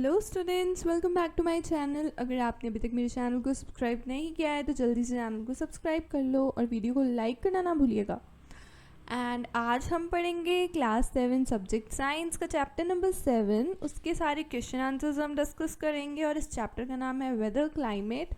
Hello students, welcome back to my channel. अगर आपने अभी तक मेरे चैनल को सब्सक्राइब नहीं किया है तो जल्दी से चैनल को सब्सक्राइब कर लो और वीडियो को लाइक करना ना भूलिएगा। एंड आज हम पढ़ेंगे क्लास 7 सब्जेक्ट साइंस का चैप्टर नंबर 7। उसके सारे क्वेश्चन आंसर्स हम डिस्कस करेंगे और इस चैप्टर का नाम है weather, climate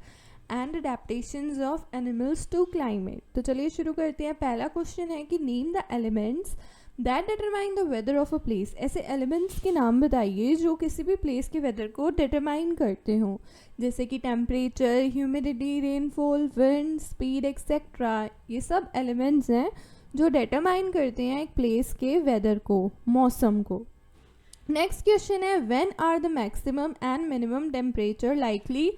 and adaptations of animals to climate. तो चलिए शुरू करते हैं। पहला क्वेश्चन है कि name the elements that determine the weather of a place. ऐसे एलिमेंट्स के नाम बताइए जो किसी भी प्लेस के वेदर को डिटरमाइन करते हों, जैसे कि temperature, humidity, rainfall, wind speed etcetera. ये सब एलिमेंट्स हैं जो डिटरमाइन करते हैं एक प्लेस के वेदर को, मौसम को। नेक्स्ट क्वेश्चन है when are the maximum and minimum temperature likely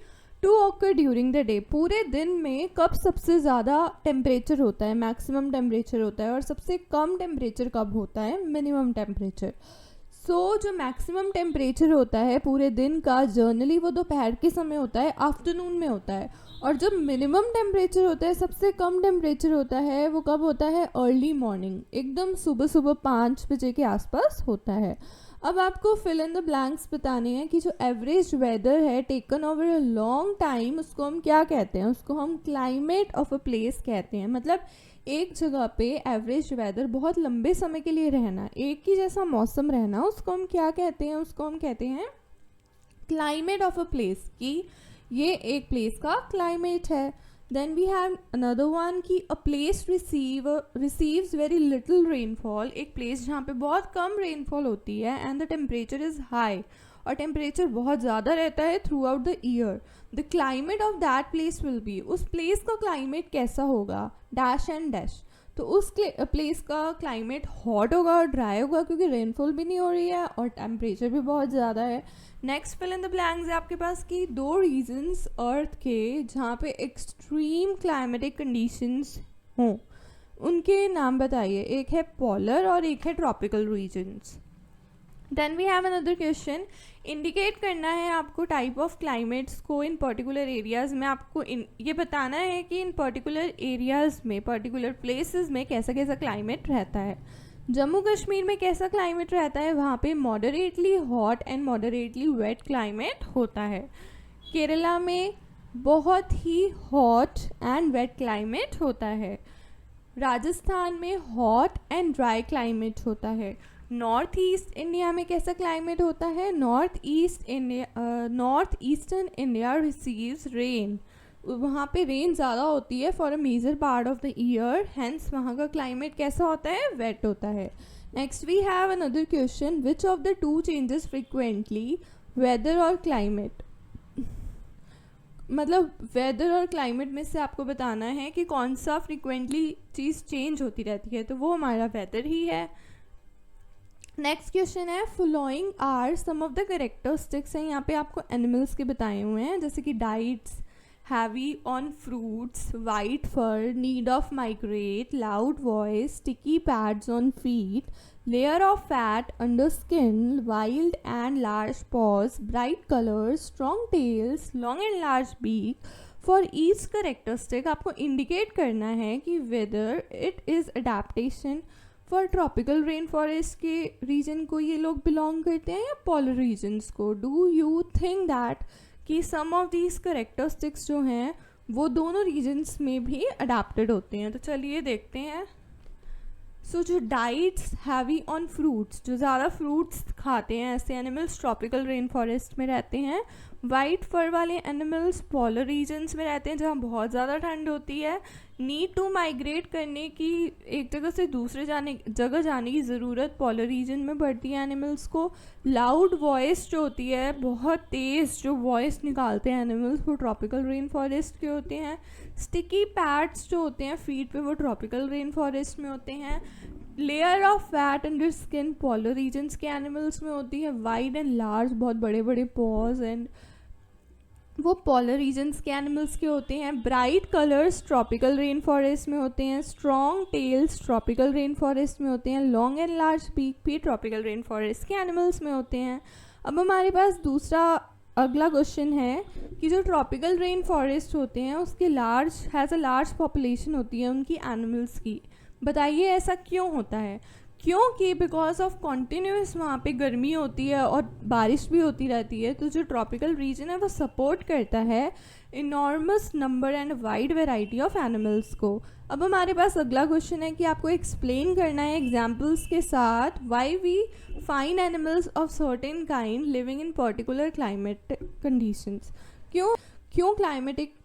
to occur during the day. पूरे दिन में कब सबसे ज़्यादा टेम्परेचर होता है, मैक्सिमम टेम्परेचर होता है, और सबसे कम टेम्परेचर कब होता है, मिनिमम टेम्परेचर। जो मैक्सिमम टेम्परेचर होता है पूरे दिन का, जर्नली वो दोपहर के समय होता है, आफ्टरनून में होता है। और जो मिनिमम टेम्परेचर होता है, सबसे कम टेम्परेचर होता है, वो कब होता है, अर्ली मॉर्निंग, एकदम सुबह सुबह 5 बजे के आसपास होता है। अब आपको फिल इन द ब्लैंक्स बताने हैं कि जो एवरेज वेदर है taken over a long time, उसको हम क्या कहते हैं, उसको हम क्लाइमेट ऑफ अ प्लेस कहते हैं। मतलब एक जगह पे एवरेज वेदर बहुत लंबे समय के लिए रहना, एक ही जैसा मौसम रहना, उसको हम क्या कहते हैं, उसको हम कहते हैं क्लाइमेट ऑफ अ प्लेस, कि ये एक प्लेस का क्लाइमेट है। Then we have another one कि a place receives very little rainfall. एक प्लेस जहाँ पे बहुत कम रेनफॉल होती है and the temperature is high, और टेम्परेचर बहुत ज़्यादा रहता है throughout the year. The climate of that place will be, उस प्लेस का क्लाइमेट कैसा होगा, डैश एंड डैश। तो उस प्लेस का क्लाइमेट हॉट होगा और ड्राई होगा, क्योंकि रेनफॉल भी नहीं हो रही है और टेम्परेचर भी बहुत ज़्यादा है। Next fill in the blanks है आपके पास कि 2 रीजन्स अर्थ के जहाँ पे एक्सट्रीम क्लाइमेटिक कंडीशंस हों, उनके नाम बताइए। एक है पोलर और एक है tropical regions. Then we have another question, indicate करना है आपको टाइप ऑफ क्लाइमेट्स को इन पर्टिकुलर एरियाज़ में। आपको ये बताना है कि इन पर्टिकुलर एरियाज़ में, पर्टिकुलर प्लेसेस में कैसा कैसा क्लाइमेट रहता है। जम्मू कश्मीर में कैसा क्लाइमेट रहता है, वहाँ पे moderately hot and moderately wet climate होता है। केरला में बहुत ही हॉट एंड वेट क्लाइमेट होता है। राजस्थान में हॉट एंड ड्राई क्लाइमेट होता है। नॉर्थ ईस्ट इंडिया में कैसा क्लाइमेट होता है, north eastern India receives rain, वहाँ पे रेन ज़्यादा होती है for a major part of the year, hence वहाँ का क्लाइमेट कैसा होता है, वेट होता है। Next we have another question, which of the 2 changes frequently, weather और क्लाइमेट। मतलब वेदर और क्लाइमेट में से आपको बताना है कि कौन सा फ्रिक्वेंटली चीज़ चेंज होती रहती है, तो वो हमारा वेदर ही है। नेक्स्ट क्वेश्चन है following are some of the characteristics हैं, यहाँ पे आपको एनिमल्स के बताए हुए हैं, जैसे कि diets, heavy on fruits, white fur, need of migrate, loud voice, sticky pads on feet, layer of fat under skin, wild and large paws, bright colours, strong tails, long and large beak. For each characteristic आपको indicate करना है कि whether it is adaptation for tropical rain forest के region को ये लोग belong करते हैं या पोलर रीजन्स को। डू यू थिंक दैट कि सम ऑफ दीज करेक्टरिस्टिक्स जो हैं वो दोनों रीजन्स में भी अडेप्टेड होते हैं। तो चलिए देखते हैं। जो डाइट्स हैवी ऑन फ्रूट्स, जो ज़्यादा फ्रूट्स खाते हैं ऐसे एनिमल्स ट्रॉपिकल रेन फॉरेस्ट में रहते हैं। वाइट फर वाले एनिमल्स पोलर रीजन्स में रहते हैं जहाँ बहुत ज़्यादा ठंड होती है। नीड टू माइग्रेट करने की, एक जगह से दूसरे जगह जाने की ज़रूरत पोलर रीजन में पड़ती है एनिमल्स को। लाउड वॉइस जो होती है, बहुत तेज़ जो वॉइस निकालते हैं एनिमल्स, वो ट्रॉपिकल रेन फॉरेस्ट के होते हैं। स्टिकी पैड्स जो होते हैं फीट पे, वो ट्रॉपिकल रेन फॉरेस्ट में होते हैं। Layer of fat under skin polar regions के एनिमल्स में होती है। वाइड एंड लार्ज, बहुत बड़े बड़े पॉज एंड वो पोलर रीजन्स के एनिमल्स के होते हैं। Bright colours tropical rain forest में होते हैं। Strong tails tropical rain forest में होते हैं। लॉन्ग एंड लार्ज बीक भी ट्रॉपिकल रेन फॉरेस्ट के एनिमल्स में होते हैं। अब हमारे पास दूसरा अगला क्वेश्चन है कि जो ट्रॉपिकल रेन फॉरेस्ट होते हैं उसके हैज़ अ लार्ज पॉपुलेशन होती है उनकी एनिमल्स की। बताइए ऐसा क्यों होता है। क्योंकि बिकॉज ऑफ कॉन्टीन्यूस वहाँ पे गर्मी होती है और बारिश भी होती रहती है, तो जो ट्रॉपिकल रीजन है वो सपोर्ट करता है enormous number and wide variety of animals को। अब हमारे पास अगला क्वेश्चन है कि आपको एक्सप्लेन करना है एग्जाम्पल्स के साथ why we find animals of certain kind living in particular climate conditions. क्यों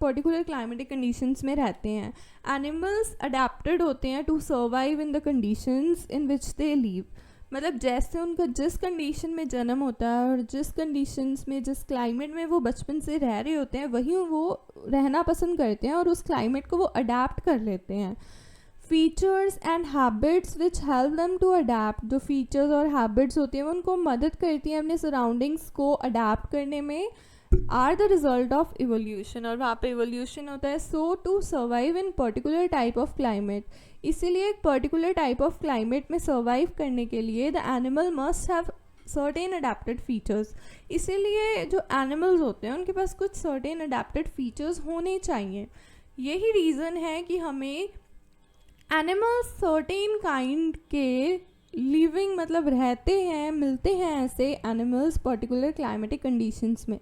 पर्टिकुलर क्लाइमेटिक कंडीशंस में रहते हैं। एनिमल्स अडेप्टेड होते हैं to survive in the conditions in which they live, मतलब जैसे उनका जिस कंडीशन में जन्म होता है और जिस कंडीशंस में जिस क्लाइमेट में वो बचपन से रह रहे होते हैं वहीं वो रहना पसंद करते हैं और उस क्लाइमेट को वो अडेप्ट कर लेते हैं। Features and habits which help them to adapt, जो फीचर्स और हैबिट्स होती हैं वो उनको मदद करती हैं अपने सराउंडिंग्स को अडेप्ट करने में, are the result of evolution, और वहाँ पे इवोल्यूशन होता है। So to survive in particular type of climate, इसीलिए एक पर्टिकुलर टाइप ऑफ क्लाइमेट में सर्वाइव करने के लिए the animal must have certain adapted features, इसीलिए जो एनिमल्स होते हैं उनके पास कुछ सर्टेन अडेप्टेड फीचर्स होने चाहिए। यही रीज़न है कि हमें एनिमल्स सर्टेन काइंड के लिविंग मतलब रहते हैं, मिलते हैं ऐसे एनिमल्स पर्टिकुलर क्लाइमेटिक कंडीशंस में।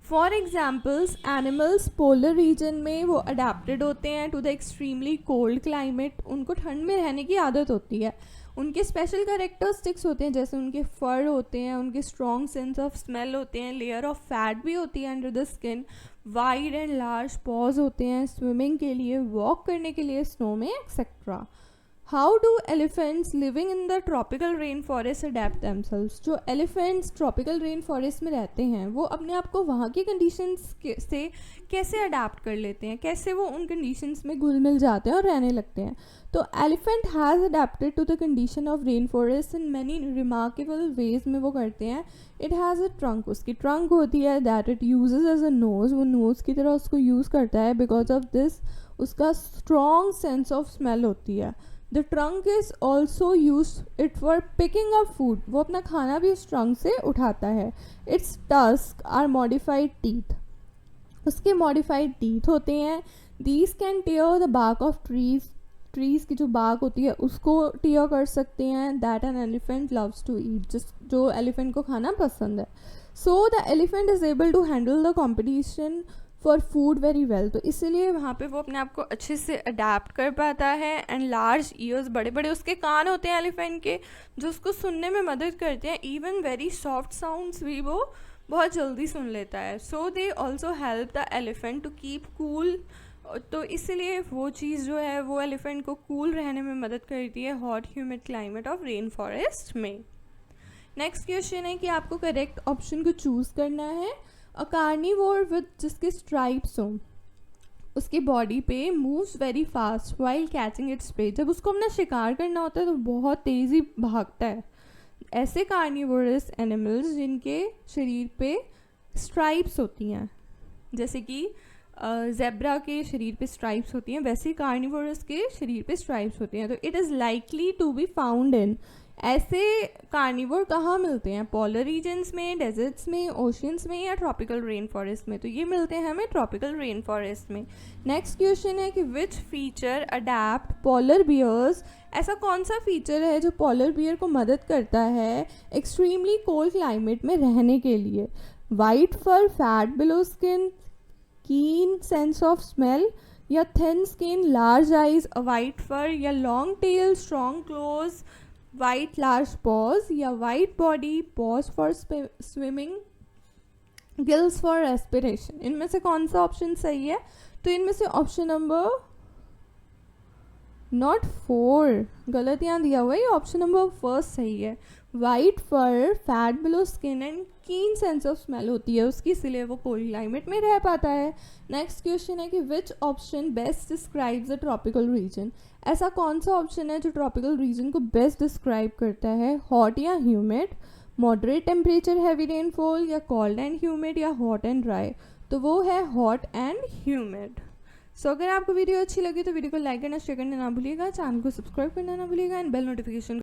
For examples animals polar region में वो अडेप्टेड होते हैं to the extremely cold climate, उनको ठंड में रहने की आदत होती है। उनके स्पेशल कैरेक्टरिस्टिक्स होते हैं जैसे उनके फर होते हैं, उनके स्ट्रॉन्ग सेंस ऑफ स्मेल होते हैं, लेयर ऑफ फैट भी होती है under the skin, wide and large pause होते हैं स्विमिंग के लिए, वॉक करने के लिए स्नो में, etcetera. How do elephants living in the tropical rain forest adapt themselves, जो एलिफेंट्स ट्रॉपिकल रेन फॉरेस्ट में रहते हैं वो अपने आप को वहाँ की कंडीशंस से कैसे अडेप्ट कर लेते हैं, कैसे वो उन कंडीशंस में घुल मिल जाते हैं और रहने लगते हैं। तो elephant has adapted to the condition of rain forest in many remarkable ways में वो करते हैं। इट हैज़ अ ट्रंक, उसकी ट्रंक होती है that it uses as a nose, वो नोज़ की तरह उसको यूज़ करता है। बिकॉज ऑफ दिस उसका स्ट्रॉन्ग सेंस ऑफ स्मेल होती है। The trunk is also use it for picking up food, वो अपना खाना भी उस ट्रंक से उठाता है। Its tusk are modified teeth, उसके मॉडिफाइड टीथ होते हैं। These can tear the bark of trees की जो बार्क होती है उसको टियर कर सकते हैं। That an elephant loves to eat, जो एलिफेंट को खाना पसंद है। So the elephant is able to handle the competition for food very well, तो इसीलिए वहाँ पे वो अपने आप को अच्छे से अडेप्ट कर पाता है। एंड लार्ज ईयर्स, बड़े बड़े उसके कान होते हैं एलिफेंट के जो उसको सुनने में मदद करते हैं। इवन वेरी सॉफ्ट साउंड्स भी वो बहुत जल्दी सुन लेता है। So they also help the elephant to keep cool, तो इसीलिए वो चीज़ जो है वो एलिफेंट को कूल रहने में मदद करती है hot humid climate of rain forest में। नेक्स्ट क्वेश्चन है कि आपको करेक्ट ऑप्शन को चूज़ करना है। अ कार्निवोर विद जिसके स्ट्राइप्स हों उसकी बॉडी पे moves very fast while catching its prey, जब उसको अपना शिकार करना होता है तो बहुत तेज़ी भागता है। ऐसे कार्निवोरस एनिमल्स जिनके शरीर पे स्ट्राइप्स होती हैं, जैसे कि जेब्रा के शरीर पे स्ट्राइप्स होती हैं, वैसे कार्निवोरस के शरीर पे स्ट्राइप्स होती हैं। तो it is likely to be found in, ऐसे कार्निवोर कहाँ मिलते हैं? पोलर रीजन्स में, डेजर्ट्स में, ओशियंस में या ट्रॉपिकल रेन फॉरेस्ट में? तो ये मिलते हैं हमें ट्रॉपिकल रेन फॉरेस्ट में। नेक्स्ट क्वेश्चन है कि which feature adapt polar bears, ऐसा कौन सा फीचर है जो पोलर बियर को मदद करता है एक्सट्रीमली कोल्ड क्लाइमेट में रहने के लिए? White fur, fat below skin, keen sense of smell या thin skin, large eyes, white fur या long tail, strong claws, white large paws या white body, paws for swimming, gills for respiration. इनमें से कौन सा ऑप्शन सही है? तो इनमें से ऑप्शन नंबर नॉट 4 गलत यहाँ दिया हुआ है, ऑप्शन नंबर फर्स्ट सही है। White fur, fat below skin and keen sense of smell होती है उसकी, इसलिए वो कोल्ड क्लाइमेट में रह पाता है। नेक्स्ट क्वेश्चन है कि which option best describes the tropical region, ऐसा कौन सा ऑप्शन है जो ट्रॉपिकल रीजन को बेस्ट डिस्क्राइब करता है? हॉट या humid, moderate temperature heavy rainfall या कॉल्ड एंड ह्यूमिड या हॉट एंड ड्राई? तो वो है हॉट एंड ह्यूमिड। सो अगर आपको वीडियो अच्छी लगी तो वीडियो को लाइक करना, शेयर करना ना भूलिएगा, चैनल को सब्सक्राइब करना ना भूलिएगा एंड बेल नोटिफिकेशन